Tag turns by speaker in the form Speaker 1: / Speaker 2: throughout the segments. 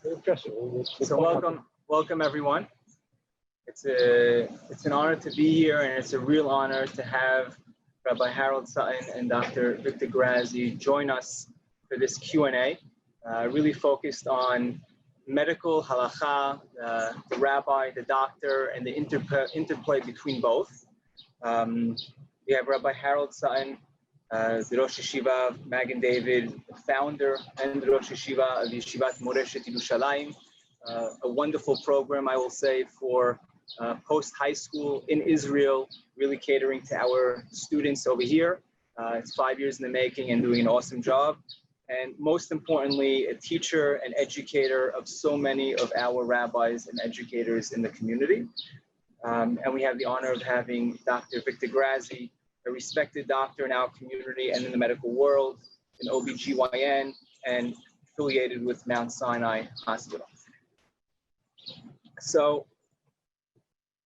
Speaker 1: So welcome everyone. It's an honor to be here, and it's a real honor to have Rabbi Harold Sutton and Dr. Victor Grazi join us for this Q&A, really focused on medical, halakha, the rabbi, the doctor, and the interplay between both. We have Rabbi Harold Sutton, the Rosh Yeshiva of Magen David, the founder and the Rosh Yeshiva of Yeshivat Moreshet Yerushalayim, a wonderful program, I will say, for post-high school in Israel, really catering to our students over here. It's 5 years in the making and doing an awesome job. And most importantly, a teacher and educator of so many of our rabbis and educators in the community. And we have the honor of having Dr. Victor Grazi, a respected doctor in our community and in the medical world, an OBGYN, and affiliated with Mount Sinai Hospital. So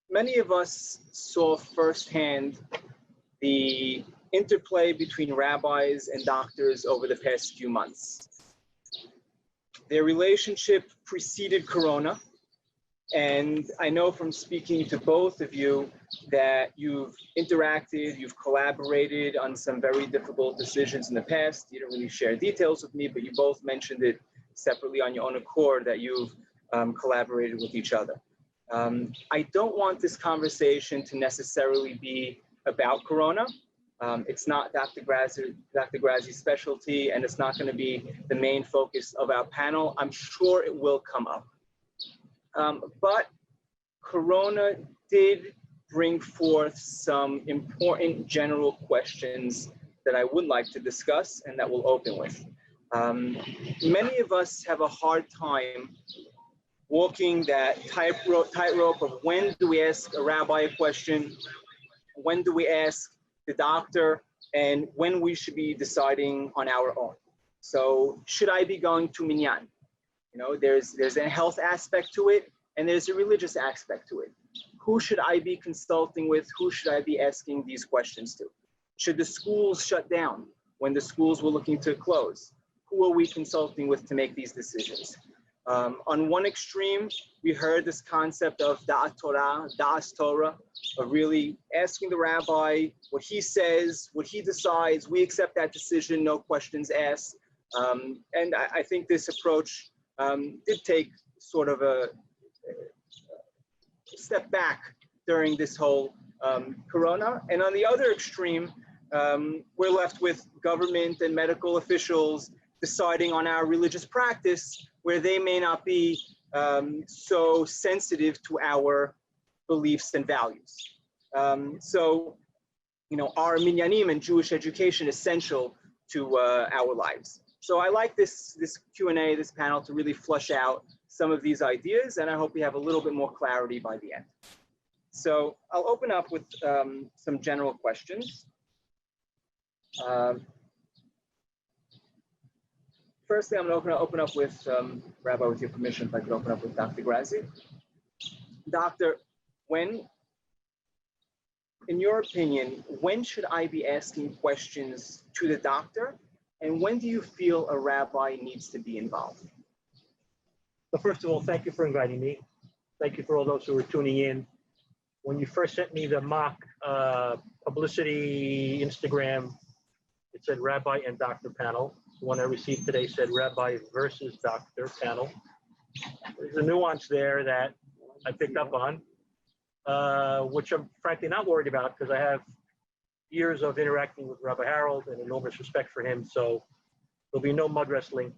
Speaker 1: many of us saw firsthand the interplay between rabbis and doctors over the past few months. Their relationship preceded Corona, and I know from speaking to both of you that you've interacted, you've collaborated on some very difficult decisions in the past. You didn't really share details with me, but you both mentioned it separately on your own accord that you've collaborated with each other. I don't want this conversation to necessarily be about Corona. It's not Dr. Grazi's specialty, and it's not going to be the main focus of our panel. I'm sure it will come up. But Corona did bring forth some important general questions that I would like to discuss and that we'll open with. Many of us have a hard time walking that tightrope of when do we ask a rabbi a question, when do we ask the doctor, and when we should be deciding on our own. So should I be going to minyan? You know, there's a health aspect to it, and there's a religious aspect to it. Who should I be consulting with? Who should I be asking these questions to? Should the schools shut down when the schools were looking to close? Who are we consulting with to make these decisions? On one extreme, we heard this concept of da'at Torah, da'as Torah, of really asking the rabbi what he says, what he decides. We accept that decision, no questions asked. And I think this approach did take sort of a step back during this whole Corona. And on the other extreme, we're left with government and medical officials deciding on our religious practice where they may not be so sensitive to our beliefs and values. So, you know, are minyanim and Jewish education essential to our lives? So I like this Q&A, this panel, to really flush out some of these ideas, and I hope we have a little bit more clarity by the end. So I'll open up with some general questions. Firstly, I'm going to open up with, Rabbi, with your permission, if I could open up with Dr. Grazi. Doctor, when, in your opinion, when should I be asking questions to the doctor, and when do you feel a rabbi needs to be involved?
Speaker 2: Well, first of all, thank you for inviting me. Thank you for all those who are tuning in. When you first sent me the mock publicity Instagram, it said Rabbi and Doctor panel. The one I received today said Rabbi versus Doctor panel. There's a nuance there that I picked up on, which I'm frankly not worried about because I have years of interacting with Rabbi Harold and enormous respect for him. So there'll be no mud wrestling.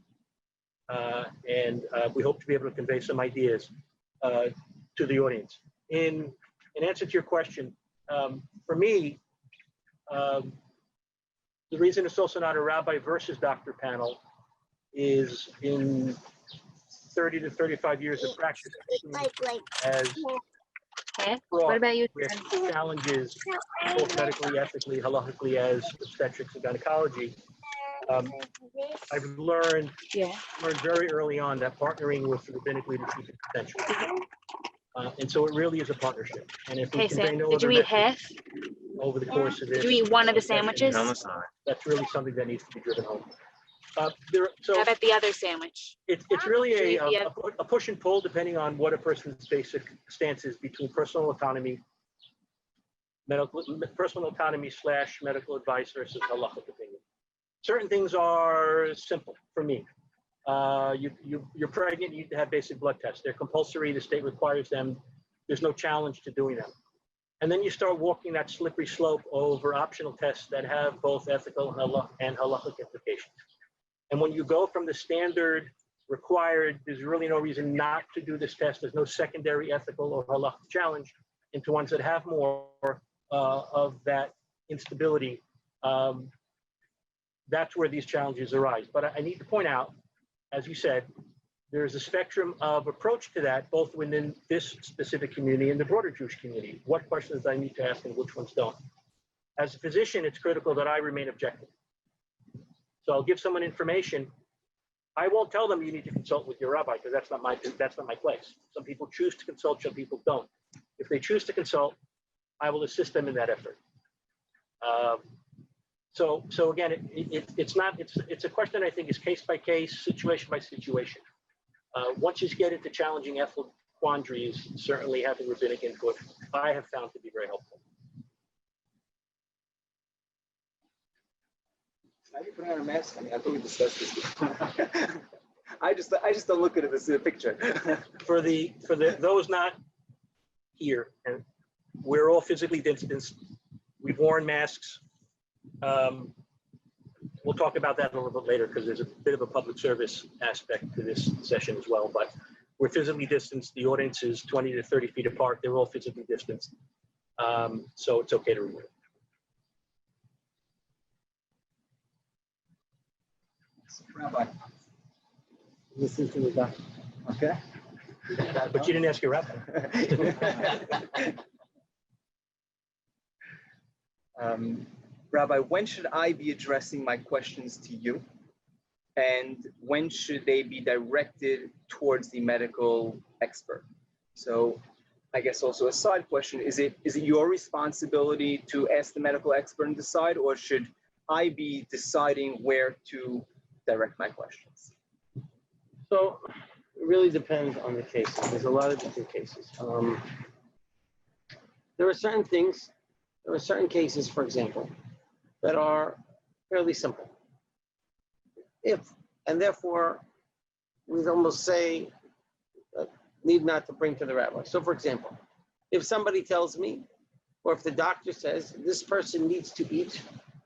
Speaker 2: And we hope to be able to convey some ideas to the audience. In answer to your question, for me, the reason it's also not a Rabbi versus Doctor panel is in 30 to 35 years of practice as
Speaker 3: what about you?
Speaker 2: with challenges, both medically, ethically, halakhically, as obstetrics and gynecology. I've learned very early on that partnering with rabbinic leadership is essential. And so it really is a partnership. And if we convey no
Speaker 3: did you eat half?
Speaker 2: over the course of this,
Speaker 3: did you eat one of the sandwiches?
Speaker 2: that's really something that needs to be driven home. So
Speaker 3: How about the other sandwich?
Speaker 2: it's really
Speaker 3: Yeah.
Speaker 2: a push and pull depending on what a person's basic stance is between personal autonomy / medical advice versus halakhic opinion. Certain things are simple for me. You're pregnant, you need to have basic blood tests. They're compulsory, the state requires them. There's no challenge to doing them. And then you start walking that slippery slope over optional tests that have both ethical and halakhic implications. And when you go from the standard required, there's really no reason not to do this test. There's no secondary ethical or halakhic challenge into ones that have more of that instability. That's where these challenges arise. But I need to point out, as you said, there's a spectrum of approach to that, both within this specific community and the broader Jewish community. What questions do I need to ask and which ones don't? As a physician, it's critical that I remain objective. So I'll give someone information. I won't tell them you need to consult with your rabbi because that's not my place. Some people choose to consult, some people don't. If they choose to consult, I will assist them in that effort. So again, it's a question I think is case by case, situation by situation. Once you get into challenging ethical quandaries, certainly having rabbinic input, I have found to be very helpful.
Speaker 1: How do you put on a mask? I mean, I thought we discussed this before. I just don't look at it as a picture.
Speaker 2: For those not here, and we're all physically distanced. We've worn masks. We'll talk about that a little bit later because there's a bit of a public service aspect to this session as well. But we're physically distanced. The audience is 20 to 30 feet apart. They're all physically distanced. So it's okay to remove it.
Speaker 1: Rabbi.
Speaker 4: Listen to the doctor.
Speaker 1: Okay.
Speaker 2: But you didn't ask your rabbi.
Speaker 1: Rabbi, when should I be addressing my questions to you? And when should they be directed towards the medical expert? So I guess also a side question, is it your responsibility to ask the medical expert and decide, or should I be deciding where to direct my questions?
Speaker 4: So it really depends on the cases. There's a lot of different cases. There are certain cases, for example, that are fairly simple. And therefore, we'd almost say, need not to bring to the rabbi. So for example, if somebody tells me, or if the doctor says, this person needs to eat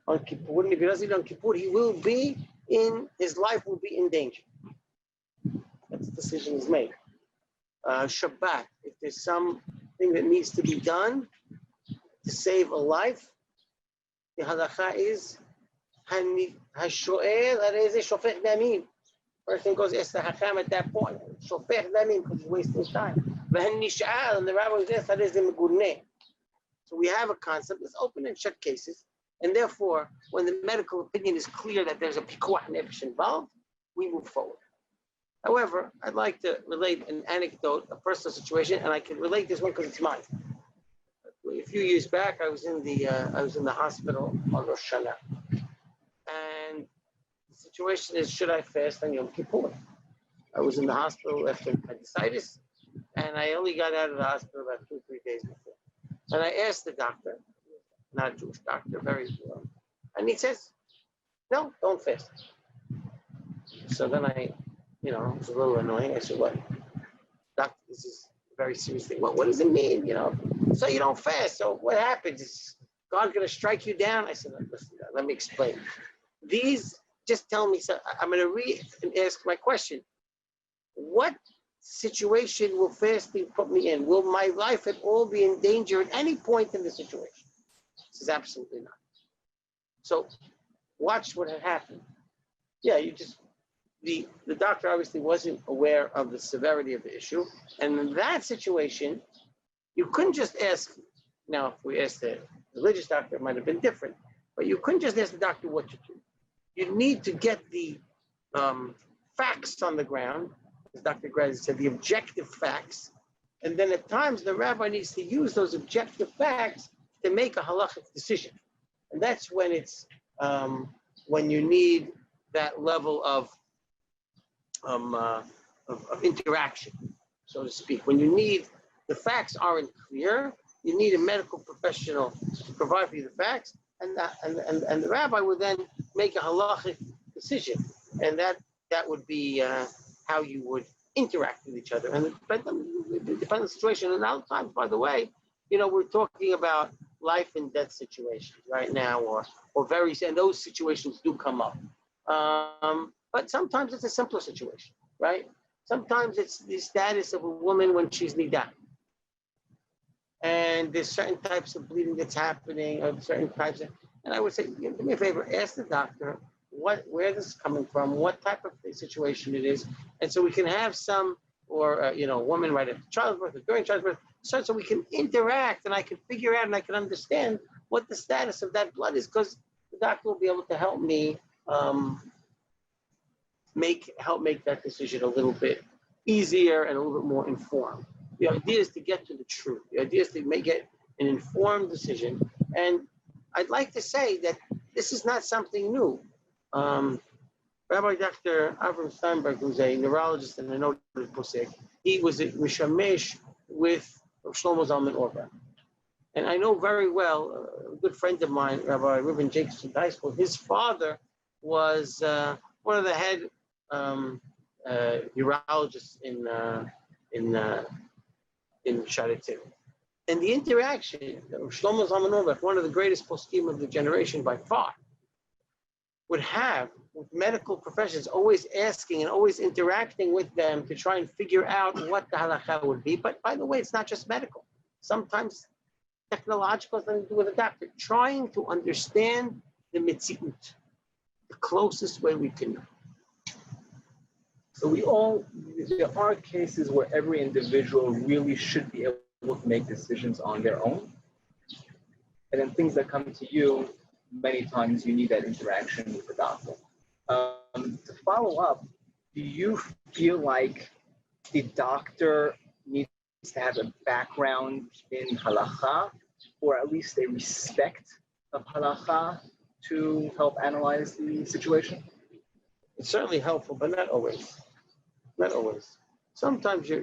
Speaker 4: on Kippur, and if he doesn't eat on Kippur, his life will be in danger. That's the decision is made. Shabbat, if there's something that needs to be done to save a life, the halakha is hasho'el harei shofech damim. Person goes ask the hakam at that point, shofech damim, because he's wasting time. V'hanish'al, and the rabbi goes ask harei megurneh. So we have a concept. It's open and shut cases, and therefore, when the medical opinion is clear that there's a pikuach nefesh involved, we move forward. However, I'd like to relate an anecdote, a personal situation, and I can relate this one because it's mine. A few years back, I was in the hospital on Rosh Hashanah, and the situation is: should I fast on Yom Kippur? I was in the hospital after appendicitis, and I only got out of the hospital about 2-3 days before. And I asked the doctor, not a Jewish doctor, very well, and he says, "No, don't fast." So then I was a little annoying. I said, "What, doctor? This is a very serious thing. What does it mean? So you don't fast. So what happens? Is God going to strike you down?" I said, "Listen, let me explain. Just tell me. So I'm going to read and ask my question. What situation will fasting put me in? Will my life at all be in danger at any point in the situation?" He says, "Absolutely not." So watch what had happened. Yeah, the doctor obviously wasn't aware of the severity of the issue. And in that situation, you couldn't just ask, now if we asked the religious doctor, it might have been different, but you couldn't just ask the doctor what to do. You need to get the facts on the ground, as Dr. Grazi said, the objective facts. And then at times the rabbi needs to use those objective facts to make a halakhic decision. And that's when it's, when you need that level of interaction, so to speak. When you need, the facts aren't clear, you need a medical professional to provide for you the facts, and the rabbi would then make a halakhic decision, and that would be how you would interact with each other. And it depends on the situation. And a lot of times, by the way, we're talking about life and death situations right now, or and those situations do come up. But sometimes it's a simpler situation, right? Sometimes it's the status of a woman when she's nida. And there's certain types of bleeding that's happening, or certain types of, and I would say, do me a favor, ask the doctor where this is coming from, what type of situation it is, and so we can have some, or a woman right after childbirth or during childbirth, so we can interact, and I can figure out and I can understand what the status of that blood is, because the doctor will be able to help me make that decision a little bit easier and a little bit more informed. The idea is to get to the truth. The idea is to get an informed decision. And I'd like to say that this is not something new. Rabbi Dr. Avram Steinberg, who's a neurologist and a noted posek, he was at Mishamesh with Shlomo Zalman Auerbach. And I know very well, a good friend of mine, Rabbi Reuben Jacobson High School, his father was one of the head urologists in Sharatim. And the interaction of Shlomo Zalman Auerbach, one of the greatest poskim of the generation by far, would have with medical professions, always asking and always interacting with them to try and figure out what the halakha would be. But by the way, it's not just medical. Sometimes technological has nothing to do with a doctor. Trying to understand the mitziut, the closest way we can know.
Speaker 1: So there are cases where every individual really should be able to make decisions on their own. And then things that come to you, many times you need that interaction with the doctor. To follow up, do you feel like the doctor needs to have a background in halakha, or at least a respect of halakha to help analyze the situation?
Speaker 4: It's certainly helpful, but not always. Not always. Sometimes your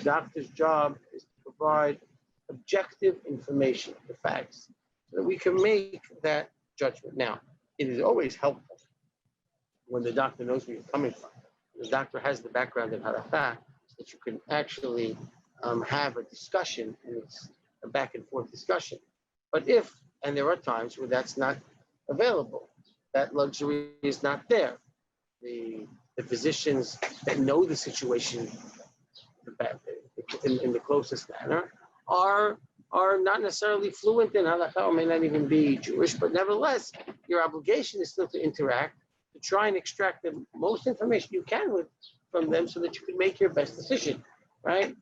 Speaker 4: doctor's job is to provide objective information, the facts, so that we can make that judgment. Now, it is always helpful when the doctor knows where you're coming from. The doctor has the background in halakha, so that you can actually have a discussion, and it's a back and forth discussion. But and there are times where that's not available, that luxury is not there. The physicians that know the situation in the closest manner are not necessarily fluent in halakha, or may not even be Jewish, but nevertheless, your obligation is still to interact, to try and extract the most information you can from them so that you can make your best decision, right?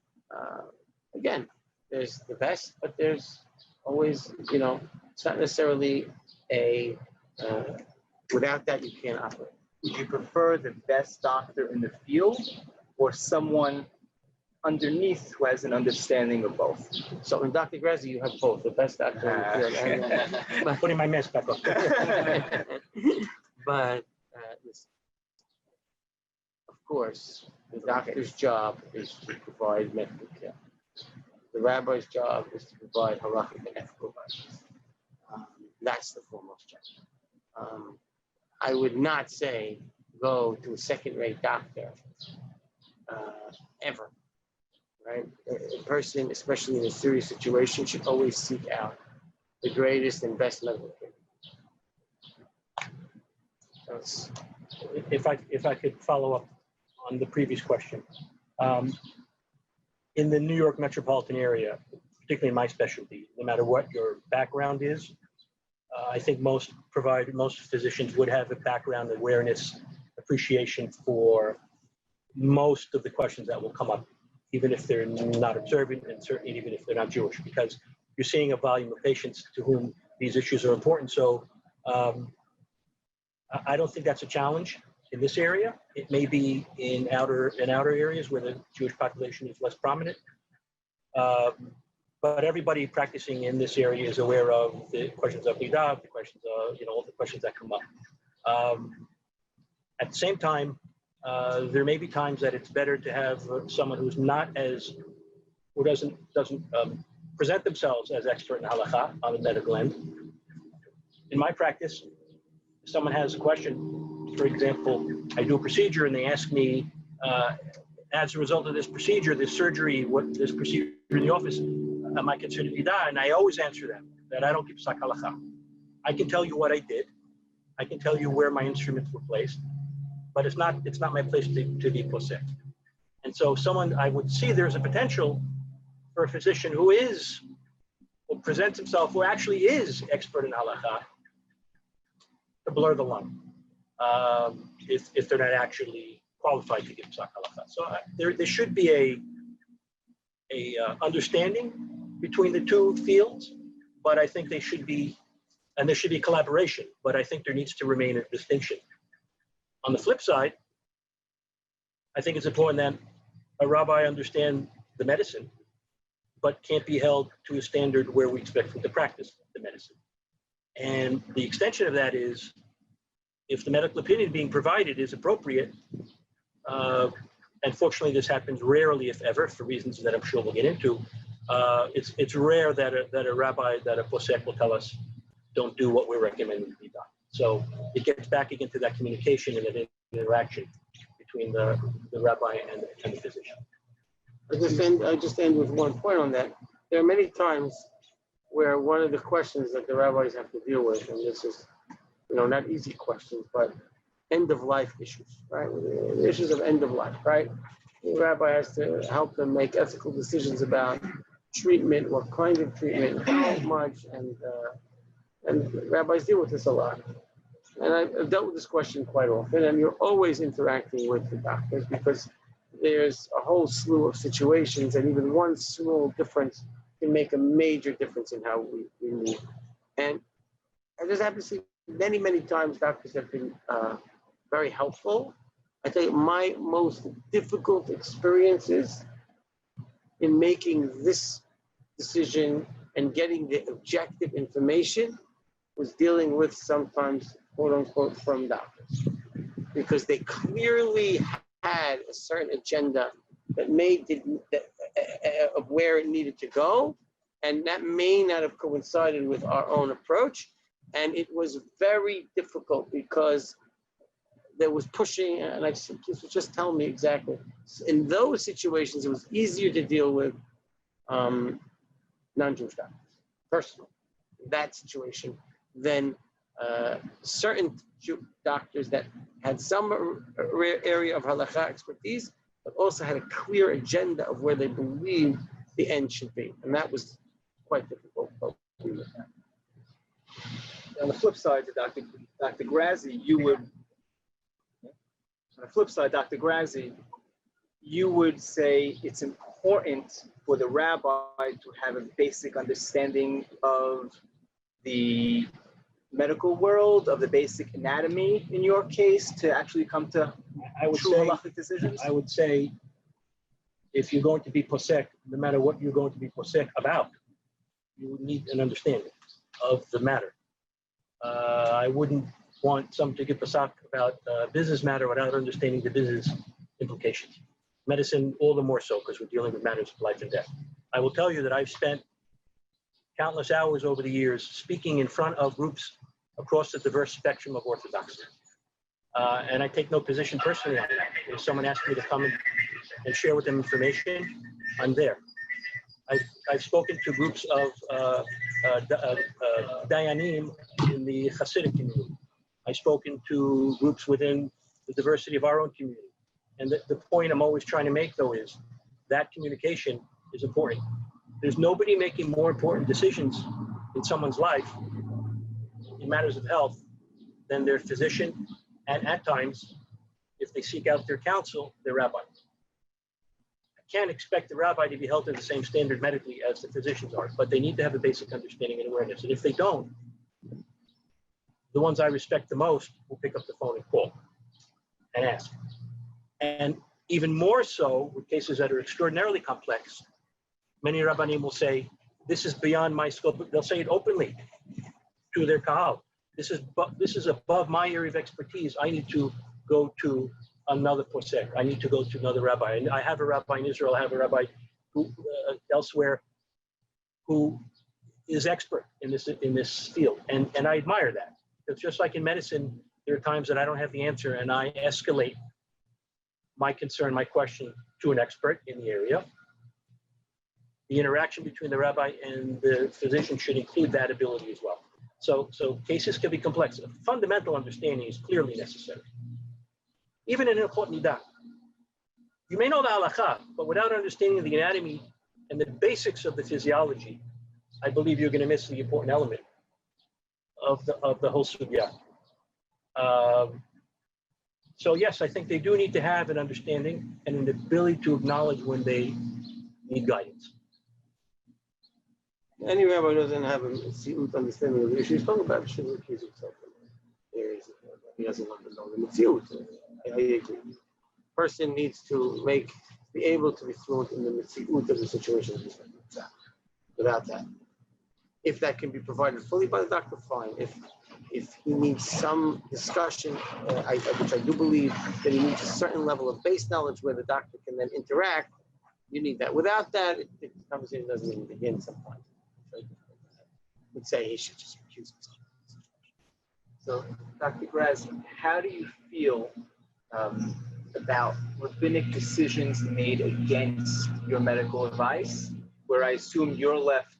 Speaker 4: Again, there's the best, but there's always, it's not necessarily without that you can't operate.
Speaker 1: Would you prefer the best doctor in the field or someone underneath who has an understanding of both?
Speaker 4: So in Dr. Grazi, you have both, the best doctor in the field.
Speaker 2: I'm putting my mask back on.
Speaker 4: But of course, the doctor's job is to provide medical care. The rabbi's job is to provide halakhic and ethical advice. That's the foremost job. I would not say go to a second-rate doctor ever, right? A person, especially in a serious situation, should always seek out the greatest and best medical care.
Speaker 2: So if I could follow up on the previous question. In the New York metropolitan area, particularly in my specialty, no matter what your background is, I think most physicians would have a background awareness, appreciation for most of the questions that will come up, even if they're not observant, and certainly even if they're not Jewish, because you're seeing a volume of patients to whom these issues are important. So I don't think that's a challenge in this area. It may be in outer areas where the Jewish population is less prominent. But everybody practicing in this area is aware of the questions of nidab, the questions of, all the questions that come up. At the same time, there may be times that it's better to have someone who doesn't present themselves as expert in halakha on the medical end. In my practice, if someone has a question, for example, I do a procedure and they ask me, as a result of this procedure, this surgery, this procedure in the office, am I considered Ida? And I always answer them that I don't keep psak halakha. I can tell you what I did. I can tell you where my instruments were placed, but it's not my place to be posek. And so I would see there's a potential for a physician who presents himself, who actually is expert in halakha, to blur the line if they're not actually qualified to give psak halakha. So there should be a understanding between the two fields, but I think there should be collaboration, but I think there needs to remain a distinction. On the flip side, I think it's important that a rabbi understand the medicine, but can't be held to a standard where we expect him to practice the medicine. And the extension of that is, if the medical opinion being provided is appropriate, unfortunately this happens rarely, if ever, for reasons that I'm sure we'll get into, it's rare that a rabbi, that a posek will tell us, don't do what we're recommending to be done. So it gets back again to that communication and that interaction between the rabbi and the physician.
Speaker 4: I just end with one point on that. There are many times where one of the questions that the rabbis have to deal with, and this is, not easy questions, but end of life issues, right? The issues of end of life, right? The rabbi has to help them make ethical decisions about treatment, what kind of treatment, how much, and rabbis deal with this a lot. And I've dealt with this question quite often, and you're always interacting with the doctors because there's a whole slew of situations, and even one small difference can make a major difference in how we move. And I just have to see many, many times doctors have been very helpful. I think my most difficult experiences in making this decision and getting the objective information was dealing with sometimes, quote unquote, from doctors, because they clearly had a certain agenda that of where it needed to go, and that may not have coincided with our own approach. And it was very difficult because there was pushing, and I said, please just tell me exactly. In those situations, it was easier to deal with non-Jewish doctors, personally, in that situation, than certain doctors that had some area of halakha expertise, but also had a clear agenda of where they believed the end should be. And that was quite difficult. But we did that.
Speaker 1: On the flip side, to Dr. Grazi, you would say it's important for the rabbi to have a basic understanding of the medical world, of the basic anatomy in your case, to actually come to true halakhic decisions?
Speaker 2: I would say, if you're going to be posek, no matter what you're going to be posek about, you need an understanding of the matter. I wouldn't want someone to give posek about business matter without understanding the business implications. Medicine, all the more so, because we're dealing with matters of life and death. I will tell you that I've spent countless hours over the years speaking in front of groups across the diverse spectrum of orthodoxy. And I take no position personally on that. If someone asks me to come and share with them information, I'm there. I've spoken to groups of dayanim in the Hasidic community. I've spoken to groups within the diversity of our own community. And the point I'm always trying to make, though, is that communication is important. There's nobody making more important decisions in someone's life in matters of health than their physician, and at times, if they seek out their counsel, their rabbi. I can't expect the rabbi to be held to the same standard medically as the physicians are, but they need to have a basic understanding and awareness. And if they don't, the ones I respect the most will pick up the phone and call and ask. And even more so with cases that are extraordinarily complex, many rabbanim will say, this is beyond my scope. They'll say it openly to their kahal. This is above my area of expertise. I need to go to another posek. I need to go to another rabbi. And I have a rabbi in Israel. I have a rabbi who elsewhere who is expert in this field, and I admire that. It's just like in medicine, there are times that I don't have the answer, and I escalate my concern, my question to an expert in the area. The interaction between the rabbi and the physician should include that ability as well. So cases can be complex. A fundamental understanding is clearly necessary. Even in Hilchot Nidah, you may know the halakha, but without understanding the anatomy and the basics of the physiology, I believe you're going to miss the important element of the whole sugya. So yes, I think they do need to have an understanding and an ability to acknowledge when they need guidance.
Speaker 4: Any rabbi doesn't have a mitziut understanding of the issue. He's talking about should recuse himself from areas he doesn't want to know the mitziut. I agree. Person needs to be able to be fluent in the mitziut of the situation. Without that, if that can be provided fully by the doctor, fine. If he needs some discussion, which I do believe that he needs a certain level of base knowledge where the doctor can then interact, you need that. Without that, the conversation doesn't even begin sometimes. I would say he should just recuse himself.
Speaker 1: So, Dr. Grazi, how do you feel about rabbinic decisions made against your medical advice, where I assume you're left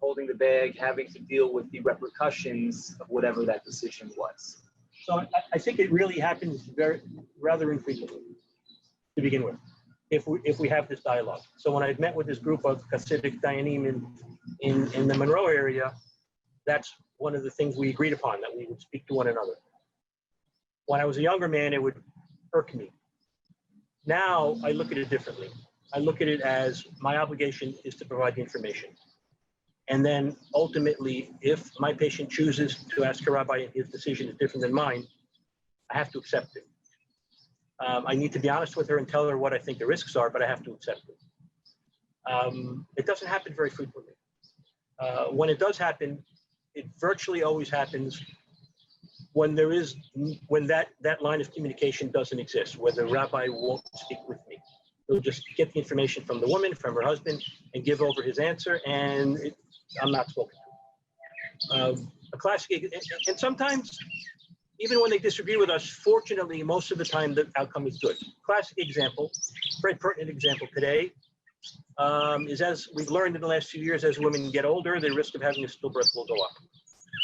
Speaker 1: holding the bag, having to deal with the repercussions of whatever that decision was?
Speaker 2: So I think it really happens rather infrequently to begin with, if we have this dialogue. So when I met with this group of Hasidic Dayanim in the Monroe area, that's one of the things we agreed upon, that we would speak to one another. When I was a younger man, it would irk me. Now I look at it differently. I look at it as my obligation is to provide the information. And then ultimately, if my patient chooses to ask a rabbi and his decision is different than mine, I have to accept it. I need to be honest with her and tell her what I think the risks are, but I have to accept it. It doesn't happen very frequently. When it does happen, it virtually always happens when that line of communication doesn't exist, where the rabbi won't speak with me. He'll just get the information from the woman, from her husband, and give over his answer, and I'm not spoken to. A classic, and sometimes, even when they disagree with us, fortunately, most of the time, the outcome is good. Classic example, very pertinent example today, is as we've learned in the last few years, as women get older, the risk of having a stillbirth will go up.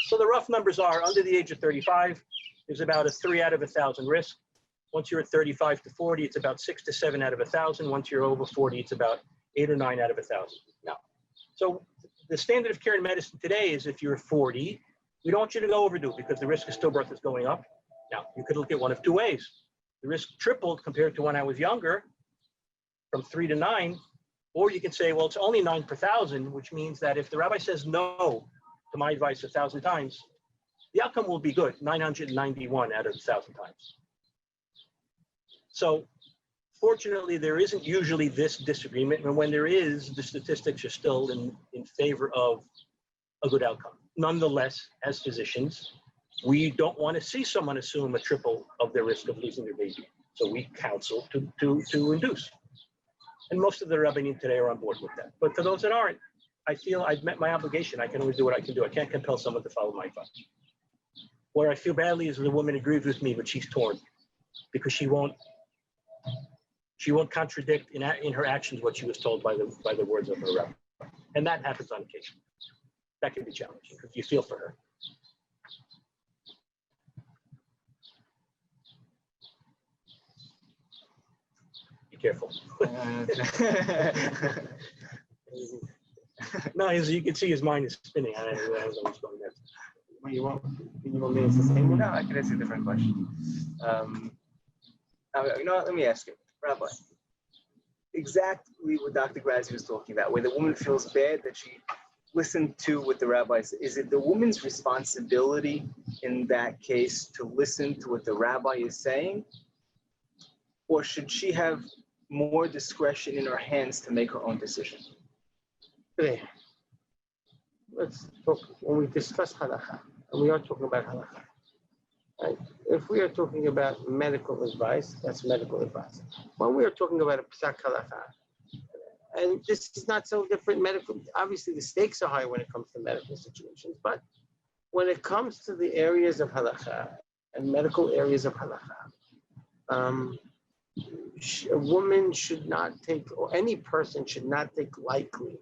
Speaker 2: So the rough numbers are, under the age of 35, there's about a 3 out of 1,000 risk. Once you're at 35 to 40, it's about 6 to 7 out of 1,000. Once you're over 40, it's about 8 or 9 out of 1,000. Now, so the standard of care in medicine today is if you're 40, we don't want you to go overdo because the risk of stillbirth is going up. Now, you could look at one of two ways. The risk tripled compared to when I was younger, from 3 to 9, or you can say, well, it's only 9 per 1,000, which means that if the rabbi says no to my advice 1,000 times, the outcome will be good, 991 out of 1,000 times. So fortunately, there isn't usually this disagreement, and when there is, the statistics are still in favor of a good outcome. Nonetheless, as physicians, we don't want to see someone assume a triple of their risk of losing their baby. So we counsel to induce. And most of the rabbanim today are on board with that. But for those that aren't, I feel I've met my obligation. I can only do what I can do. I can't compel someone to follow my advice. Where I feel badly is when the woman agrees with me, but she's torn because she won't contradict in her actions what she was told by the words of her rabbi. And that happens on occasion. That can be challenging because you feel for her. Be careful. No, you can see his mind is spinning. I don't know what's going next.
Speaker 1: You want me to say the same one? No, I can ask a different question. Let me ask you, Rabbi. Exactly what Dr. Grazi was talking about, where the woman feels bad that she listened to what the rabbi said. Is it the woman's responsibility in that case to listen to what the rabbi is saying? Or should she have more discretion in her hands to make her own decision?
Speaker 4: Okay. Let's talk, when we discuss halakha, and we are talking about halakha, Right? If we are talking about medical advice, that's medical advice. When we are talking about a psak halakha, and this is not so different medical, obviously the stakes are high when it comes to medical situations, but when it comes to the areas of halakha and medical areas of halakha, a woman should not take, or any person should not take lightly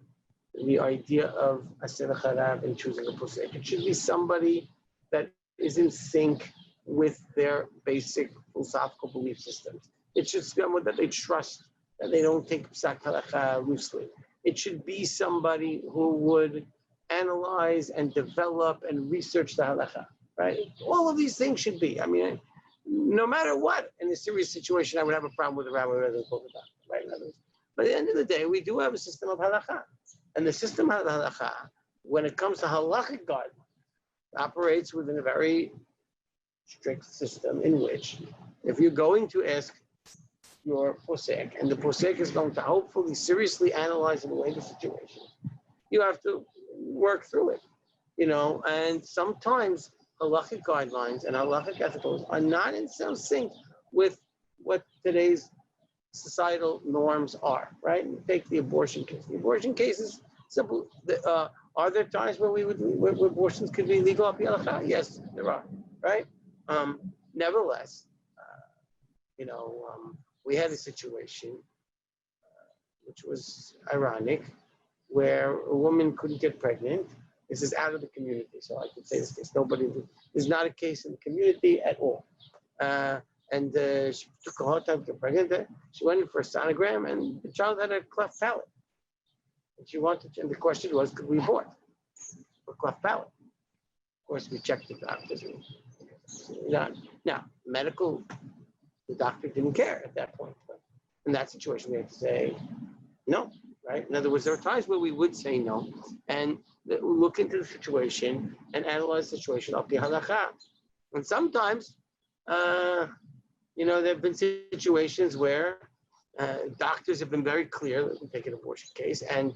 Speaker 4: the idea of asir charav and choosing a posek. It should be somebody that is in sync with their basic philosophical belief systems. It should be someone that they trust, that they don't take psak halakha loosely. It should be somebody who would analyze and develop and research the halakha, right? All of these things should be. I mean, no matter what, in a serious situation, I would have a problem with the rabbi rather than the doctor, right? But at the end of the day, we do have a system of halakha. And the system of halakha, when it comes to halakhic guidelines, operates within a very strict system in which if you're going to ask your posek, and the posek is going to hopefully seriously analyze and weigh the situation, you have to work through it, and sometimes halakhic guidelines and halakhic ethicals are not in some sync with what today's societal norms are, right? Take the abortion case. The abortion case is simple. Are there times where where abortions could be legal up halakha? Yes, there are, right? Nevertheless, we had a situation which was ironic, where a woman couldn't get pregnant. This is out of the community, so I can say this case. There's not a case in the community at all. And she took a hard time to get pregnant. She went in for a sonogram, and the child had a cleft palate. And the question was, could we abort for cleft palate? Of course, we checked the doctors. Now, the doctor didn't care at that point. But in that situation, we had to say no, right? In other words, there are times where we would say no, and look into the situation and analyze the situation of the halakha. And sometimes, there have been situations where doctors have been very clear that we take an abortion case, and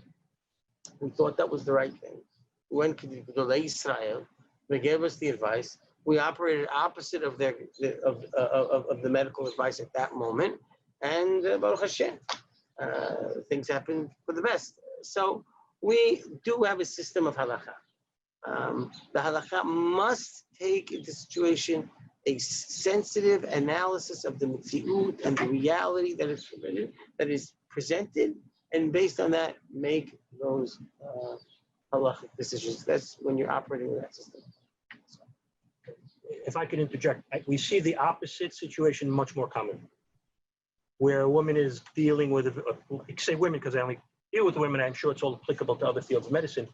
Speaker 4: we thought that was the right thing. We went to the Gedolei Israel. They gave us the advice. We operated opposite of the medical advice at that moment, and Baruch Hashem, things happened for the best. So we do have a system of halakha. The halakha must take into situation a sensitive analysis of the mitziut and the reality that is presented, and based on that, make those halakhic decisions. That's when you're operating with that system.
Speaker 2: If I could interject, we see the opposite situation much more common, where a woman is dealing with, say women because I only deal with women, I'm sure it's all applicable to other fields of medicine,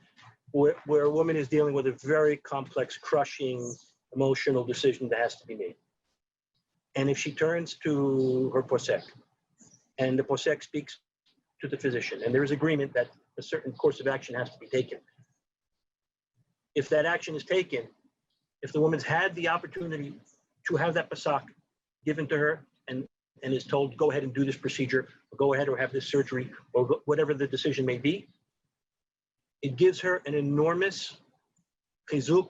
Speaker 2: where a woman is dealing with a very complex, crushing, emotional decision that has to be made. And if she turns to her posek, and the posek speaks to the physician, and there is agreement that a certain course of action has to be taken. If that action is taken, if the woman's had the opportunity to have that pasak given to her and is told, go ahead and do this procedure, or go ahead or have this surgery, or whatever the decision may be, it gives her an enormous chizuk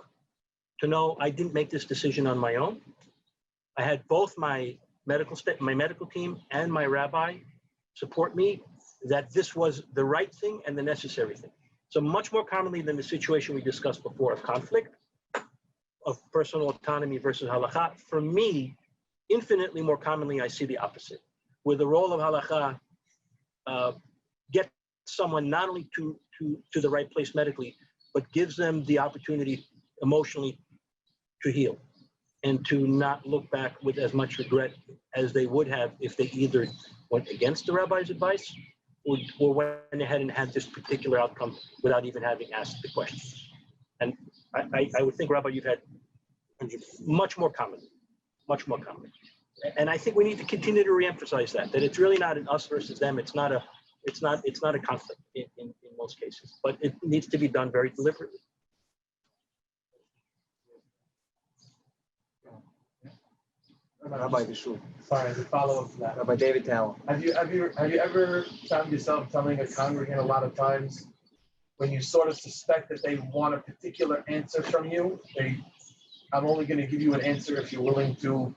Speaker 2: to know I didn't make this decision on my own. I had both my medical team and my rabbi support me that this was the right thing and the necessary thing. So much more commonly than the situation we discussed before of conflict, of personal autonomy versus halakha, for me, infinitely more commonly, I see the opposite, where the role of halakha gets someone not only to the right place medically, but gives them the opportunity emotionally to heal and to not look back with as much regret as they would have if they either went against the rabbi's advice or went ahead and had this particular outcome without even having asked the question. And I would think, Rabbi, you've had much more common. And I think we need to continue to reemphasize that it's really not an us versus them. It's not a conflict in most cases, but it needs to be done very deliberately.
Speaker 1: Rabbi Bishul.
Speaker 5: Sorry, the follow-up to that.
Speaker 1: Rabbi David Tower.
Speaker 5: Have you ever found yourself telling a congregant a lot of times when you sort of suspect that they want a particular answer from you, I'm only going to give you an answer if you're willing to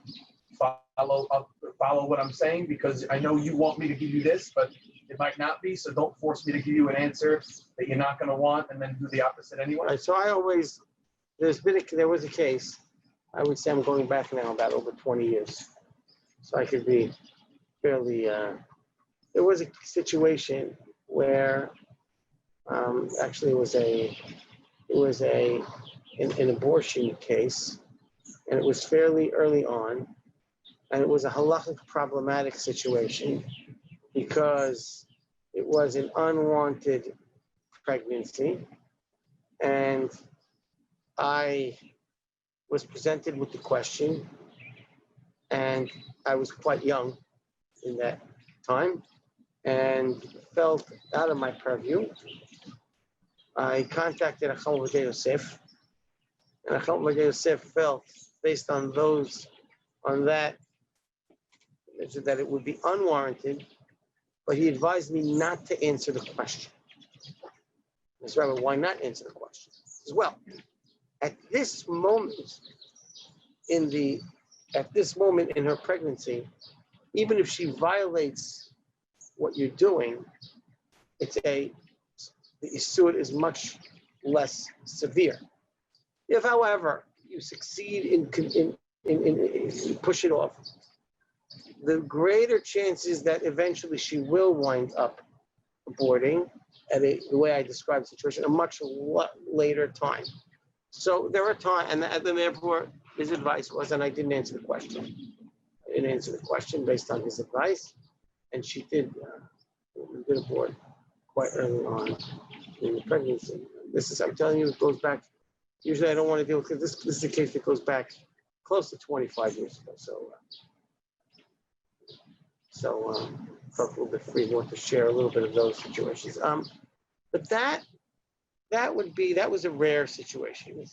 Speaker 5: follow what I'm saying, because I know you want me to give you this, but it might not be. So don't force me to give you an answer that you're not going to want and then do the opposite anyway.
Speaker 4: Right, so there was a case, I would say I'm going back now about over 20 years. So I could be fairly, there was a situation where actually it was an abortion case, and it was fairly early on, and it was a halakhic problematic situation because it was an unwanted pregnancy, and I was presented with the question, and I was quite young in that time and felt out of my purview. I contacted Achal V'Dei Yosef, and Achal V'Dei Yosef felt, based on that it would be unwarranted, but he advised me not to answer the question. Ms. Rabbi, why not answer the question? As well, at this moment in her pregnancy, even if she violates what you're doing, the issur is much less severe. If, however, you succeed in push it off, the greater chances that eventually she will wind up aborting at the way I described the situation, a much later time. So there are times, and then therefore his advice was, and I didn't answer the question. I didn't answer the question based on his advice, and she did abort quite early on in the pregnancy. I'm telling you, it goes back. Usually I don't want to deal with it. This is a case that goes back close to 25 years ago. So felt a little bit free, want to share a little bit of those situations. But that was a rare situation.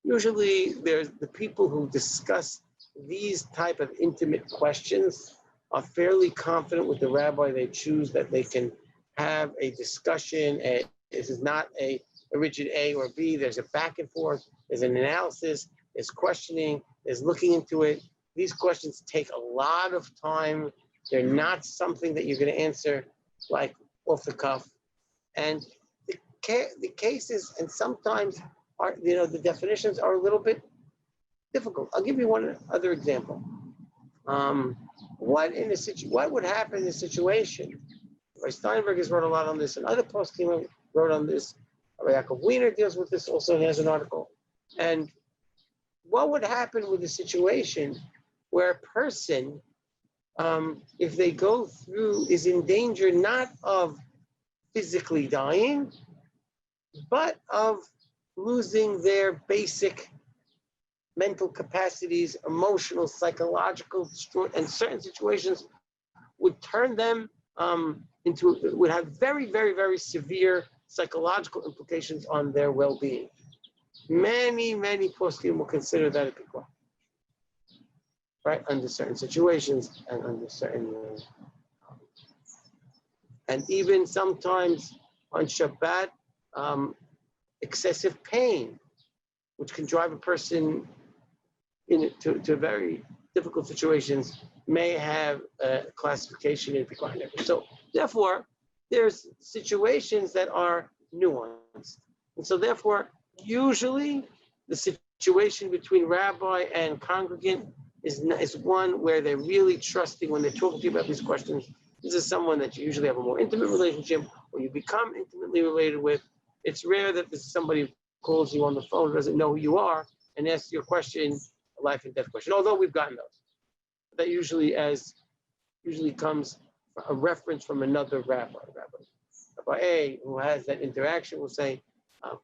Speaker 4: Usually there's the people who discuss these type of intimate questions are fairly confident with the rabbi they choose that they can have a discussion. This is not a rigid A or B. There's a back and forth. There's an analysis. There's questioning. There's looking into it. These questions take a lot of time. They're not something that you're going to answer like off the cuff. And the cases, and sometimes the definitions are a little bit difficult. I'll give you one other example. What would happen in a situation? Rabbi Steinberg has wrote a lot on this, and other poskim wrote on this. Rabbi Yaakov Wiener deals with this also. He has an article. And what would happen with a situation where a person, if they go through, is in danger not of physically dying, but of losing their basic mental capacities, emotional, psychological, and certain situations would turn them would have very, very, very severe psychological implications on their well-being. Many, many poskim will consider that a pikvah, right? Under certain situations and under certain, and even sometimes on Shabbat, excessive pain, which can drive a person to very difficult situations, may have a classification in pikvah. So therefore, there's situations that are nuanced. And so therefore, usually the situation between rabbi and congregant is one where they're really trusting when they're talking to you about these questions. This is someone that you usually have a more intimate relationship, or you become intimately related with. It's rare that this is somebody who calls you on the phone, doesn't know who you are, and asks you a question, a life and death question, although we've gotten those. That usually comes a reference from another rabbi. Rabbi A, who has that interaction, will say,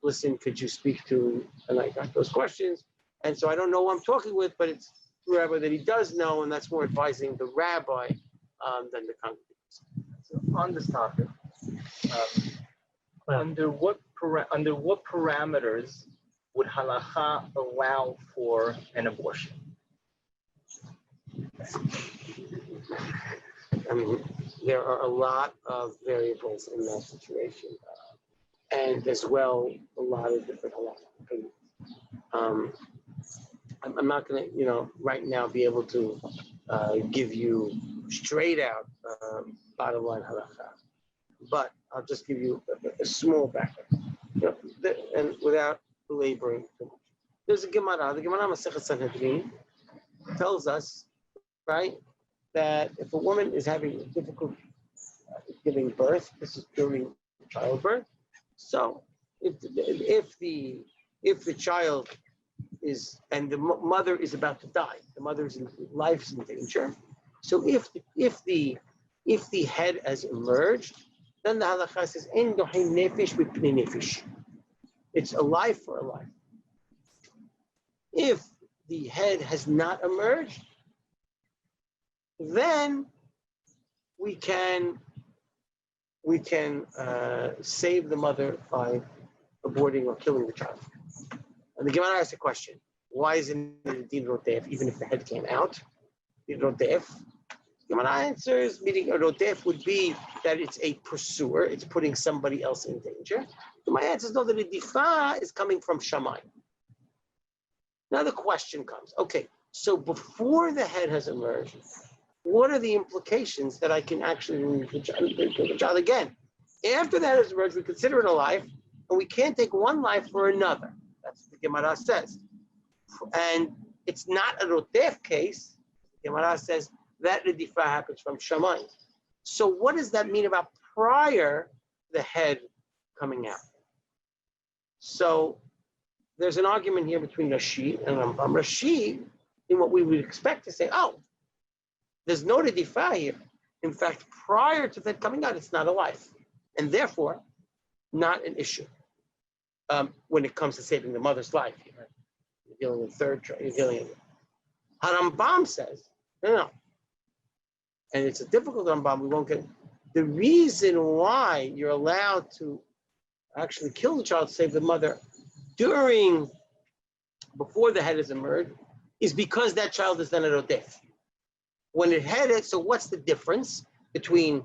Speaker 4: listen, could you speak to, and I got those questions, and so I don't know who I'm talking with, but it's the rabbi that he does know, and that's more advising the rabbi than the congregation.
Speaker 1: So on this topic, under what parameters would halakha allow for an abortion?
Speaker 4: I mean, there are a lot of variables in that situation, and as well, a lot of different halakhic opinions. I'm not going to, right now be able to give you straight out bottom line halakha, but I'll just give you a small background, and without belaboring too much. There's a Gemara. The Gemara Masechet Sanhedrin tells us, right, that if a woman is having difficulty giving birth, this is during childbirth. So if the child is, and the mother is about to die, the mother's life's in danger. So if the head has emerged, then the halakha says, "En dohei nefesh b'pnei nefesh." It's a life for a life. If the head has not emerged, then we can save the mother by aborting or killing the child. And the Gemara asks a question: why isn't it a din rotef even if the head came out? Din rotef. Gemara answers, meaning a rotef would be that it's a pursuer, it's putting somebody else in danger. My answer is no, that the difa is coming from Shammai. Now the question comes, okay, so before the head has emerged, what are the implications that I can actually kill the child again? After the head has emerged, we consider it a life, and we can't take one life for another. That's what the Gemara says. And it's not a rotef case. The Gemara says that the difa happens from Shammai. So what does that mean about prior the head coming out? So there's an argument here between Rashi and Rambam. Rashi, in what we would expect to say, oh, there's no difa here. In fact, prior to that coming out, it's not a life, and therefore not an issue when it comes to saving the mother's life. You're dealing with you're dealing with. Rambam says, no. And it's a difficult Rambam, we won't get. The reason why you're allowed to actually kill the child to save the mother before the head has emerged is because that child is then a rotef. When it headed, so what's the difference between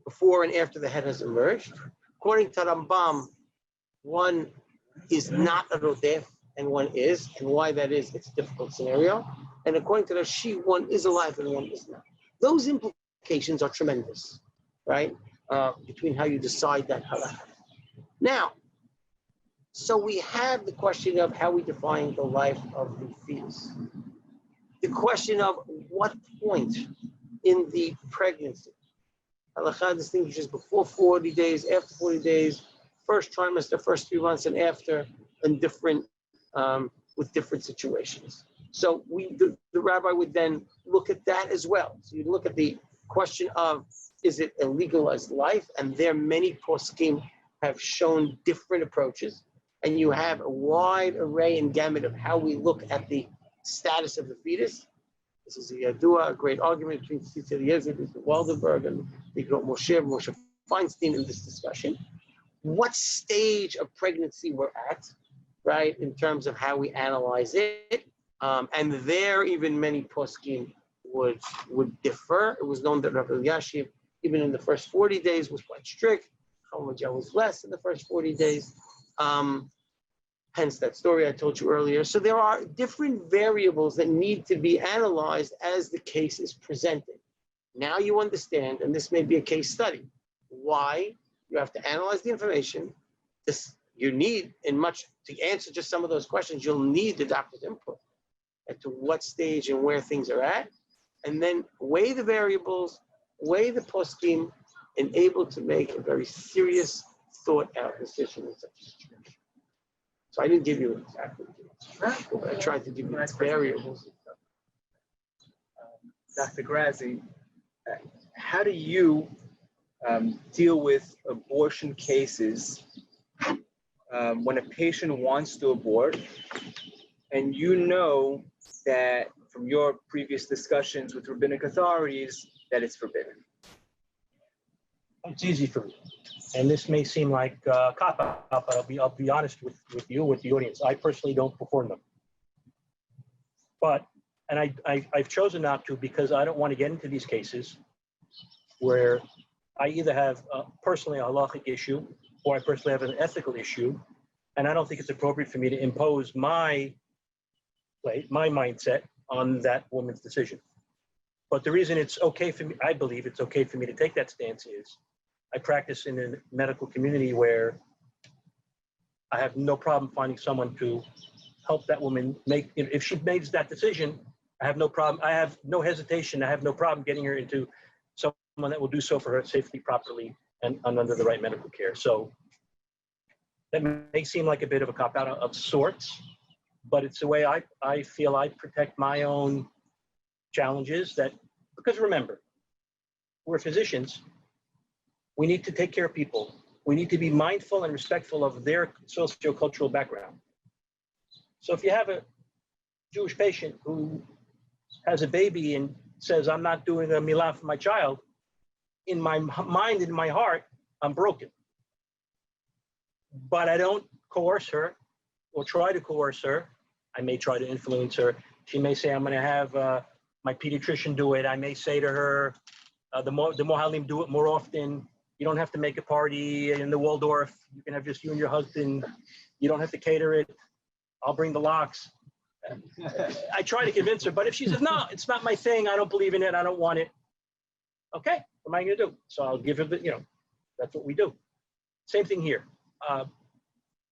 Speaker 4: before and after the head has emerged? According to Rambam, one is not a rotef and one is, and why that is, it's a difficult scenario. And according to Rashi, one is alive and one is not. Those implications are tremendous, right? Between how you decide that halakha. Now, so we have the question of how we define the life of the fetus. The question of what point in the pregnancy. Halakha distinguishes before 40 days, after 40 days, first trimester, first 3 months, and after, and different, with different situations. So the rabbi would then look at that as well. So you look at the question of, is it a legalized life? And there many poskim have shown different approaches. And you have a wide array and gamut of how we look at the status of the fetus. This is a great argument between Tzitz Eliezer, Waldenberg, and the Moshe Feinstein in this discussion. What stage of pregnancy we're at, right, in terms of how we analyze it. And there, even many poskim would differ. It was known that Rabbi Yashiv, even in the first 40 days, was quite strict. Chalamadja was less in the first 40 days. Hence that story I told you earlier. So there are different variables that need to be analyzed as the case is presented. Now you understand, and this may be a case study, why you have to analyze the information. You need, to answer just some of those questions, you'll need the doctor's input as to what stage and where things are at, and then weigh the variables, weigh the poskim, and able to make a very serious, thought-out decision in such a situation. So I didn't give you exactly. I tried to give you variables.
Speaker 1: Dr. Grazi, how do you deal with abortion cases when a patient wants to abort and you know that from your previous discussions with rabbinic authorities that it's forbidden?
Speaker 2: It's easy for me. And this may seem like a cop-out, but I'll be honest with you, with the audience. I personally don't perform them. But, and I've chosen not to because I don't want to get into these cases where I either have personally a halakhic issue or I personally have an ethical issue, and I don't think it's appropriate for me to impose my play, my mindset on that woman's decision. But the reason it's okay for me, I believe it's okay for me to take that stance is I practice in a medical community where I have no problem finding someone to help that woman make, if she makes that decision, I have no problem, I have no hesitation, I have no problem getting her into someone that will do so for her safely, properly, and under the right medical care. So that may seem like a bit of a cop-out of sorts, but it's the way I feel I protect my own challenges that, because remember, we're physicians, we need to take care of people. We need to be mindful and respectful of their socio-cultural background. So if you have a Jewish patient who has a baby and says, I'm not doing a milah for my child, in my mind, in my heart, I'm broken. But I don't coerce her or try to coerce her. I may try to influence her. She may say, I'm going to have my pediatrician do it. I may say to her, the Mohalim do it more often. You don't have to make a party in the Waldorf. You can have just you and your husband. You don't have to cater it. I'll bring the locks. I try to convince her, but if she says, no, it's not my thing, I don't believe in it, I don't want it, okay, what am I going to do? So I'll give her the, that's what we do. Same thing here.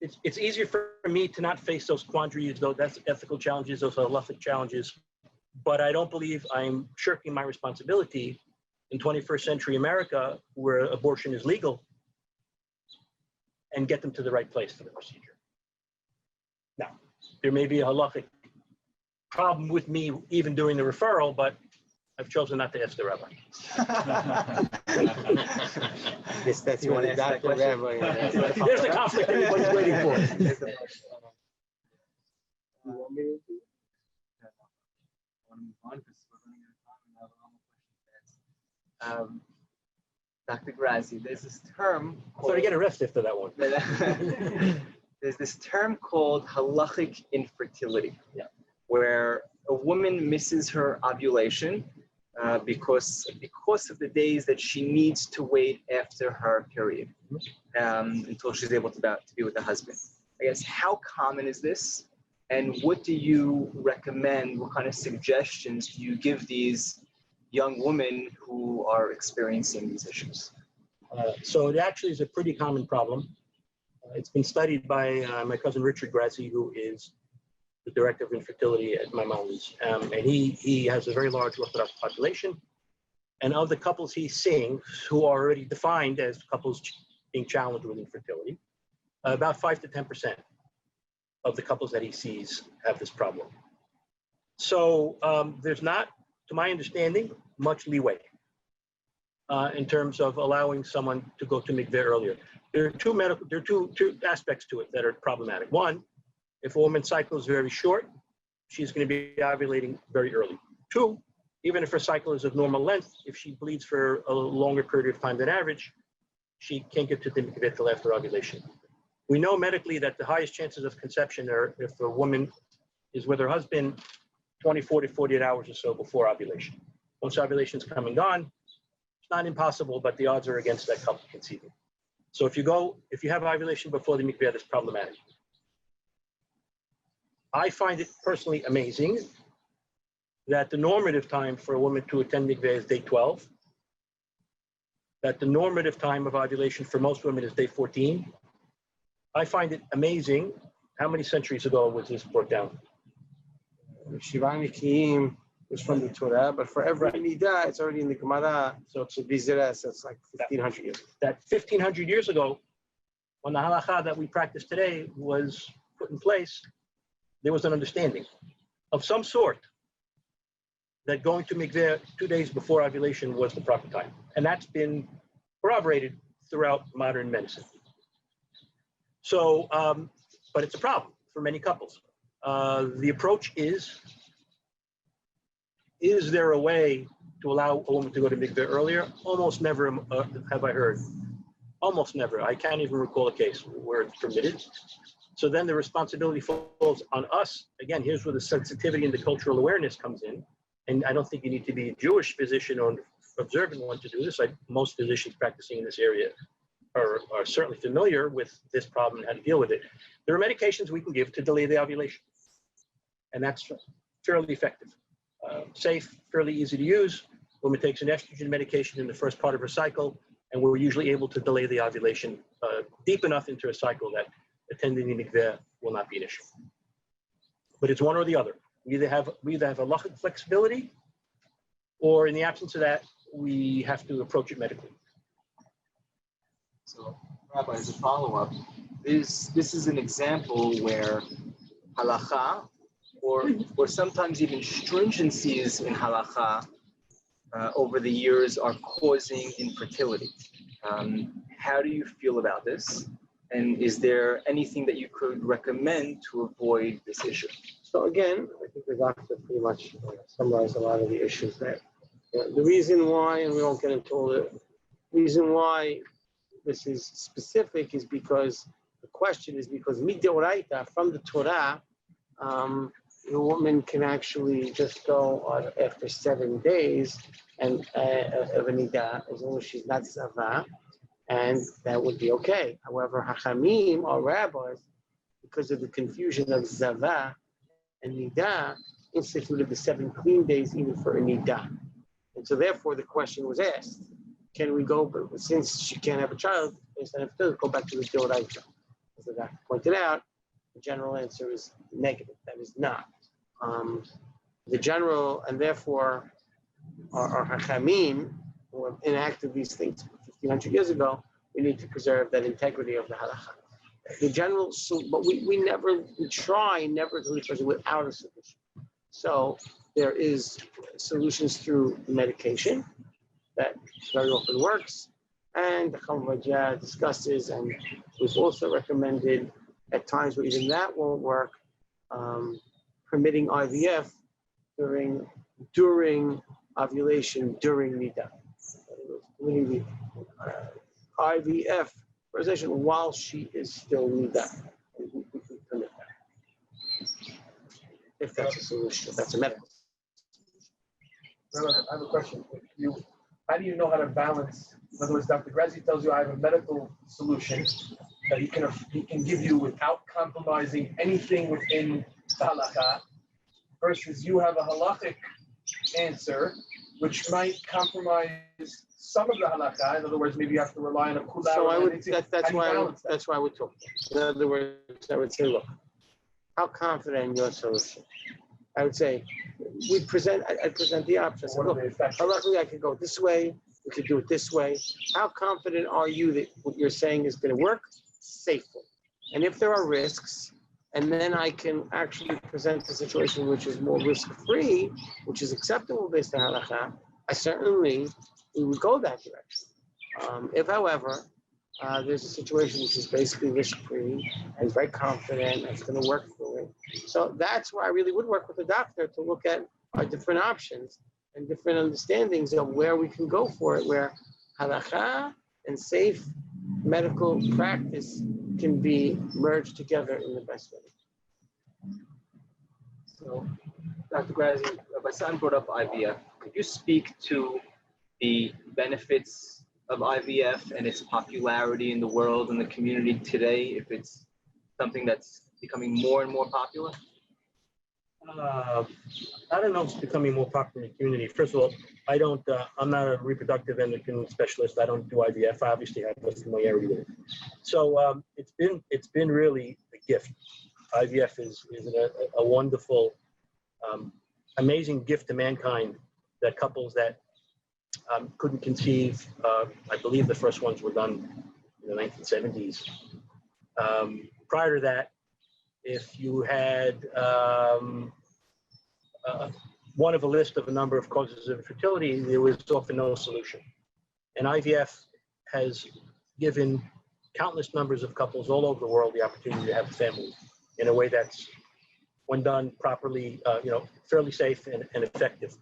Speaker 2: It's easier for me to not face those quandaries, those ethical challenges, those halakhic challenges, but I don't believe I'm shirking my responsibility in 21st century America, where abortion is legal, and get them to the right place for the procedure. Now, there may be a halakhic problem with me even doing the referral, but I've chosen not to ask the rabbi.
Speaker 4: Yes, that's what the doctor rabbi.
Speaker 2: There's the conflict everybody's waiting for.
Speaker 1: You want me to do it? I want to move on because we're running out of time and I have a lot more questions to ask. Dr. Grazi, there's this term.
Speaker 2: So to get arrested after that one.
Speaker 1: There's this term called halakhic infertility, where a woman misses her ovulation because of the days that she needs to wait after her period until she's able to be with the husband. I guess, how common is this? And what do you recommend? What kind of suggestions do you give these young women who are experiencing these issues?
Speaker 2: So it actually is a pretty common problem. It's been studied by my cousin Richard Grazi, who is the director of infertility at my mom's. And he has a very large Orthodox population. And of the couples he's seeing, who are already defined as couples being challenged with infertility, about 5 to 10% of the couples that he sees have this problem. So there's not, to my understanding, much leeway in terms of allowing someone to go to mikveh earlier. There are two aspects to it that are problematic. One, if a woman's cycle is very short, she's going to be ovulating very early. Two, even if her cycle is of normal length, if she bleeds for a longer period of time than average, she can't get to the mikveh till after ovulation. We know medically that the highest chances of conception are if a woman is with her husband 24 to 48 hours or so before ovulation. Once ovulation is come and gone, it's not impossible, but the odds are against that couple conceiving. So if you have ovulation before the mikveh, that's problematic. I find it personally amazing that the normative time for a woman to attend mikveh is day 12, that the normative time of ovulation for most women is day 14. I find it amazing. How many centuries ago was this brought down?
Speaker 4: Shiva Nikim was from the Torah, but for every Nida, it's already in the Gemara. So it's a Bizera, so it's like 1,500 years.
Speaker 2: That 1,500 years ago, when the halakha that we practice today was put in place, there was an understanding of some sort that going to mikveh 2 days before ovulation was the proper time. And that's been corroborated throughout modern medicine. So, but it's a problem for many couples. The approach is there a way to allow a woman to go to mikveh earlier? Almost never have I heard. Almost never. I can't even recall a case where it's permitted. So then the responsibility falls on us. Again, here's where the sensitivity and the cultural awareness comes in. And I don't think you need to be a Jewish physician or observant one to do this. Most physicians practicing in this area are certainly familiar with this problem and how to deal with it. There are medications we can give to delay the ovulation. and that's fairly effective. Safe, fairly easy to use. Woman takes an estrogen medication in the first part of her cycle, and we're usually able to delay the ovulation deep enough into a cycle that attending the mikveh will not be an issue. But it's one or the other. We either have halakhic flexibility, or in the absence of that, we have to approach it medically.
Speaker 1: So, Rabbi, as a follow-up, this is an example where halakha, or sometimes even stringencies in halakha over the years are causing infertility. How do you feel about this? And is there anything that you could recommend to avoid this issue?
Speaker 4: So again, I think the doctor pretty much summarized a lot of the issues there. The reason why, and we won't get into all the reason why this is specific is because the question is because midoraita, from the Torah, the woman can actually just go on after 7 days and of a nida, as long as she's not zava, and that would be okay. However, hachamim or rabbis, because of the confusion of zava and nida, instituted the 7 clean days even for a nida. And so therefore the question was asked, can we go, but since she can't have a child, instead of go back to the deoraita? As the doctor pointed out, the general answer is negative. That is not. The general, and therefore our hachamim, who have enacted these things 1,500 years ago, we need to preserve that integrity of the halakha. The general, but we try never to leave person without a solution. So there is solutions through medication that very often works, and the Chalvajah discusses, and we've also recommended at times where even that won't work, permitting IVF during ovulation, during nida. Permitting the IVF fertilization while she is still nida. We can permit that. If that's a solution, if that's a medical
Speaker 5: I have a question. How do you know how to balance? In other words, Dr. Grazi tells you I have a medical solution that he can give you without compromising anything within the halakha, versus you have a halakhic answer which might compromise some of the halakha. In other words, maybe you have to rely on a kula.
Speaker 4: So I would. That's why I would talk. In other words, I would say, look, how confident in your solution? I would say, I present the options. Look, luckily I could go this way. We could do it this way. How confident are you that what you're saying is going to work safely? And if there are risks, and then I can actually present a situation which is more risk-free, which is acceptable based on halakha, we would go that direction. If, however, there's a situation which is basically risk-free and very confident and it's going to work for it. So that's where I really would work with the doctor to look at our different options and different understandings of where we can go for it, where halakha and safe medical practice can be merged together in the best way.
Speaker 1: So, Dr. Grazi, Rabbi Sutton brought up IVF. Could you speak to the benefits of IVF and its popularity in the world and the community today, if it's something that's becoming more and more popular?
Speaker 2: I don't know if it's becoming more popular in the community. First of all, I'm not a reproductive endocrine specialist. I don't do IVF. I obviously have no familiarity with it. So it's been really a gift. IVF is a wonderful, amazing gift to mankind that couples that couldn't conceive, I believe the first ones were done in the 1970s. Prior to that, if you had one of a list of a number of causes of infertility, there was often no solution. And IVF has given countless numbers of couples all over the world the opportunity to have a family in a way that's, when done properly, fairly safe and effective.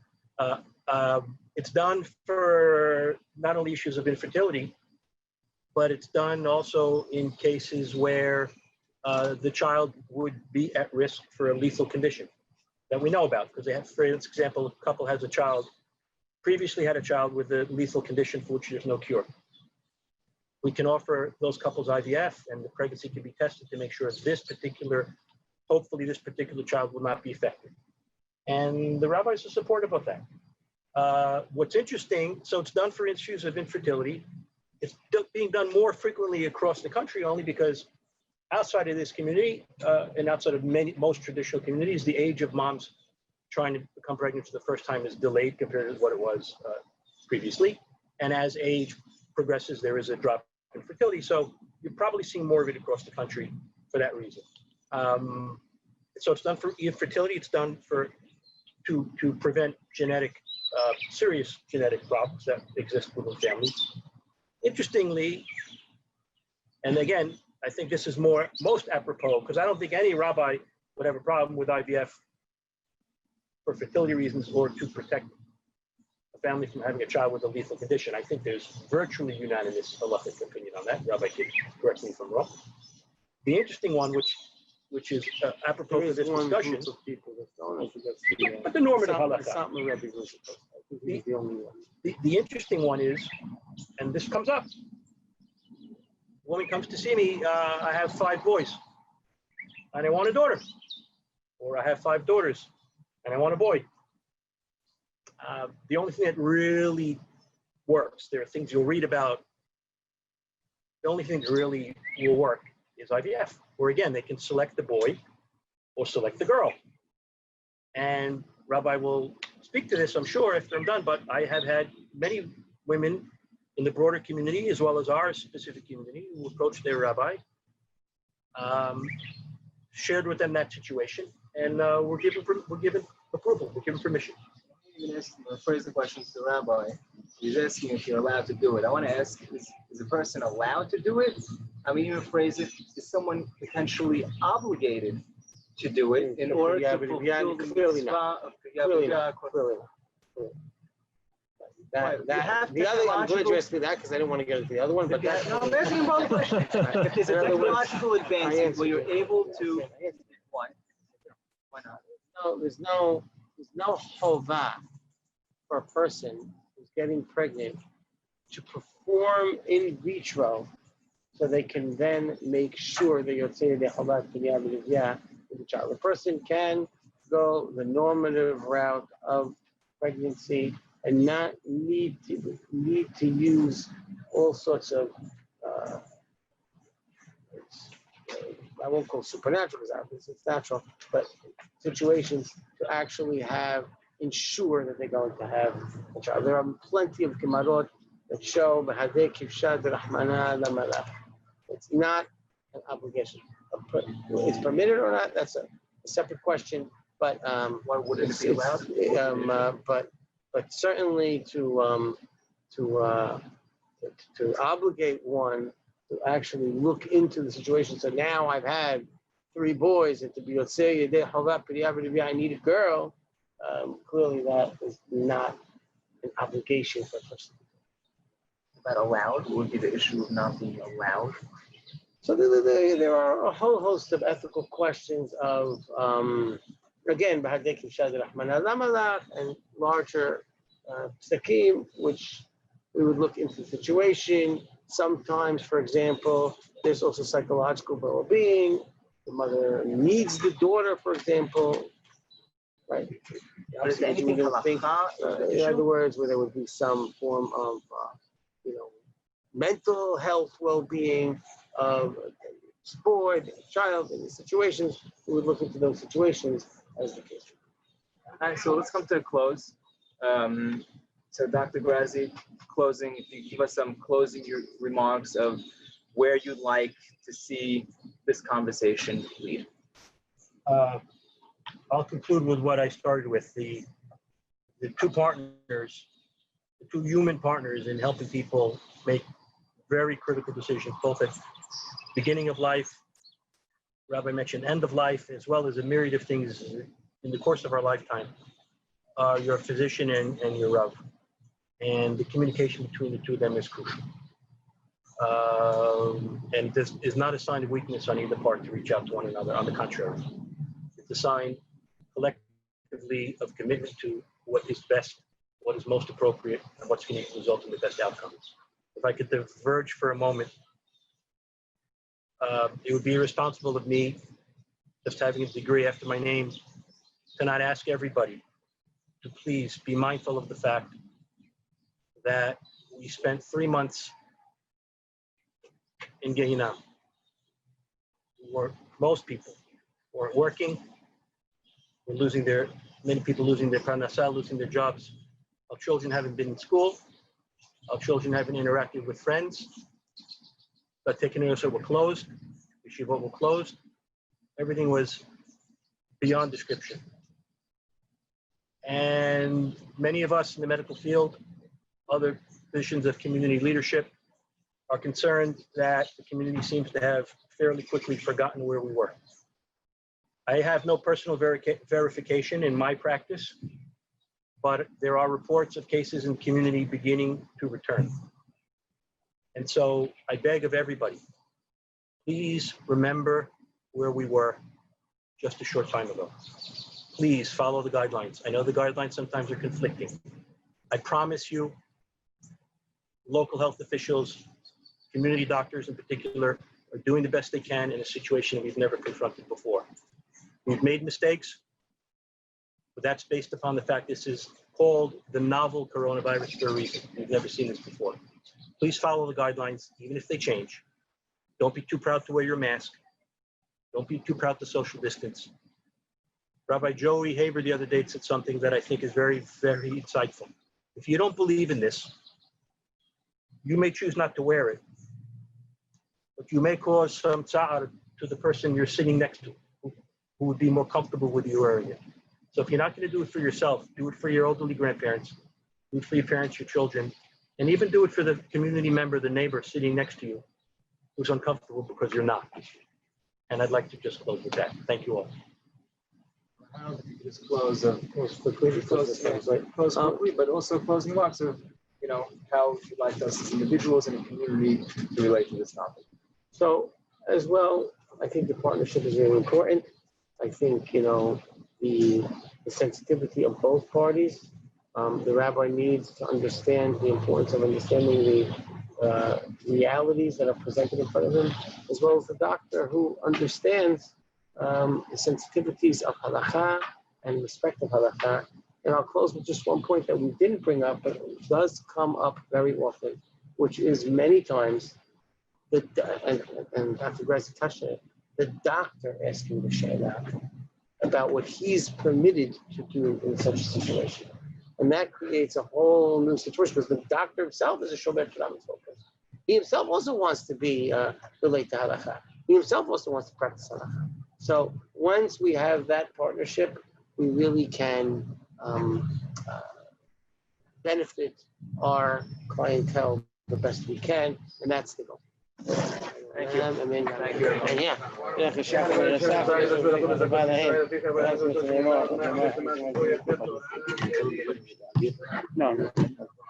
Speaker 2: It's done for not only issues of infertility, but it's done also in cases where the child would be at risk for a lethal condition that we know about, because they have, for example, a couple has a child, previously had a child with a lethal condition for which there's no cure. We can offer those couples IVF, and the pregnancy can be tested to make sure this particular hopefully this particular child will not be affected. And the rabbis are supportive of that. What's interesting, so it's done for issues of infertility. It's being done more frequently across the country only because outside of this community and outside of most traditional communities, the age of moms trying to become pregnant for the first time is delayed compared to what it was previously. And as age progresses, there is a drop in fertility. So you're probably seeing more of it across the country for that reason. So it's done for infertility. It's done to prevent serious genetic problems that exist within families. Interestingly, and again, I think this is most apropos because I don't think any rabbi would have a problem with IVF for fertility reasons or to protect a family from having a child with a lethal condition. I think there's virtually unanimous halakhic opinion on that. Rabbi, correct me if I'm wrong. The interesting one, which is apropos to this discussion, but the normative halakha. The interesting one is, and this comes up, a woman comes to see me, I have 5 boys, and I want a daughter. Or I have 5 daughters, and I want a boy. The only thing that really works, there are things you'll read about, the only thing that really will work is IVF, where again, they can select the boy or select the girl. And Rabbi will speak to this, I'm sure, after I'm done, but I have had many women in the broader community, as well as our specific community, who approached their rabbi, shared with them that situation, and we're given approval, we're given permission.
Speaker 1: Rephrase the question to the rabbi. He's asking if you're allowed to do it. I want to ask, is a person allowed to do it? I mean, even phrase it, is someone potentially obligated to do it in order to fulfill the mitzvah of
Speaker 4: Clearly not. The other, I'm glad you asked me that because I didn't want to get into the other one, but that.
Speaker 1: No, I'm asking about the question. If there's a technological advancement where you're able to, why not?
Speaker 4: No, there's no chovah for a person who's getting pregnant to perform in vitro, so they can then make sure that you're saying the chovah with the child. The person can go the normative route of pregnancy and not need to use all sorts of I won't call supernatural because it's natural, but situations to actually ensure that they're going to have a child. There are plenty of gemarot that show it's not an obligation. It's permitted or not, that's a separate question. But
Speaker 1: why wouldn't it be allowed?
Speaker 4: But certainly to obligate one to actually look into the situation. So now I've had 3 boys, and to be I need a girl. Clearly, that is not an obligation for a person.
Speaker 1: That allowed? What would be the issue of not being allowed?
Speaker 4: So there are a whole host of ethical questions of, again, and larger psakim, which we would look into the situation. Sometimes, for example, there's also psychological well-being. The mother needs the daughter, for example, right?
Speaker 1: Is there anything
Speaker 4: in other words, where there would be some form of, mental health well-being of sport, child, in the situations, we would look into those situations as the case.
Speaker 1: All right, so let's come to a close. So Dr. Grazi, closing, if you give us some closing remarks of where you'd like to see this conversation lead.
Speaker 2: I'll conclude with what I started with, the 2 partners, the 2 human partners in helping people make very critical decisions, both at beginning of life, Rabbi mentioned end of life, as well as a myriad of things in the course of our lifetime. Your physician and your Rav. And the communication between the 2 of them is crucial. And this is not a sign of weakness on either part to reach out to one another. On the contrary, it's a sign collectively of commitment to what is best, what is most appropriate, and what's going to result in the best outcomes. If I could diverge for a moment, it would be irresponsible of me just having a degree after my name, to not ask everybody to please be mindful of the fact that we spent 3 months in Gehinnom. Most people weren't working. Many people losing their parnassah, losing their jobs. Our children haven't been in school. Our children haven't interacted with friends. But Tekiniosa were closed. Yeshivot were closed. Everything was beyond description. And many of us in the medical field, other positions of community leadership, are concerned that the community seems to have fairly quickly forgotten where we were. I have no personal verification in my practice, but there are reports of cases in the community beginning to return. And so I beg of everybody, please remember where we were just a short time ago. Please follow the guidelines. I know the guidelines sometimes are conflicting. I promise you, local health officials, community doctors in particular, are doing the best they can in a situation we've never confronted before. We've made mistakes, but that's based upon the fact this is called the novel coronavirus for a reason. We've never seen this before. Please follow the guidelines, even if they change. Don't be too proud to wear your mask. Don't be too proud to social distance. Rabbi Joey Haber the other day said something that I think is very, very insightful. If you don't believe in this, you may choose not to wear it, but you may cause some tsa'ar to the person you're sitting next to, who would be more comfortable with you wearing it. So if you're not going to do it for yourself, do it for your elderly grandparents, do it for your parents, your children, and even do it for the community member, the neighbor sitting next to you, who's uncomfortable because you're not. And I'd like to just close with that. Thank you all.
Speaker 1: Just close quickly, but also closing remarks of, how you'd like us as individuals and a community to relate to this topic.
Speaker 4: So as well, I think the partnership is really important. I think, the sensitivity of both parties. The rabbi needs to understand the importance of understanding the realities that are presented in front of him, as well as the doctor who understands the sensitivities of halakha and respect of halakha. And I'll close with just one point that we didn't bring up, but it does come up very often, which is many times, and Dr. Grazi touched on it, the doctor asking the shaila about what he's permitted to do in such a situation. And that creates a whole new situation because the doctor himself is a shomer Torah focus. He himself also wants to be relate to halakha. He himself also wants to practice halakha. So once we have that partnership, we really can benefit our clientele the best we can, and that's the goal.
Speaker 1: Thank you.
Speaker 4: Thank you. And yeah. No.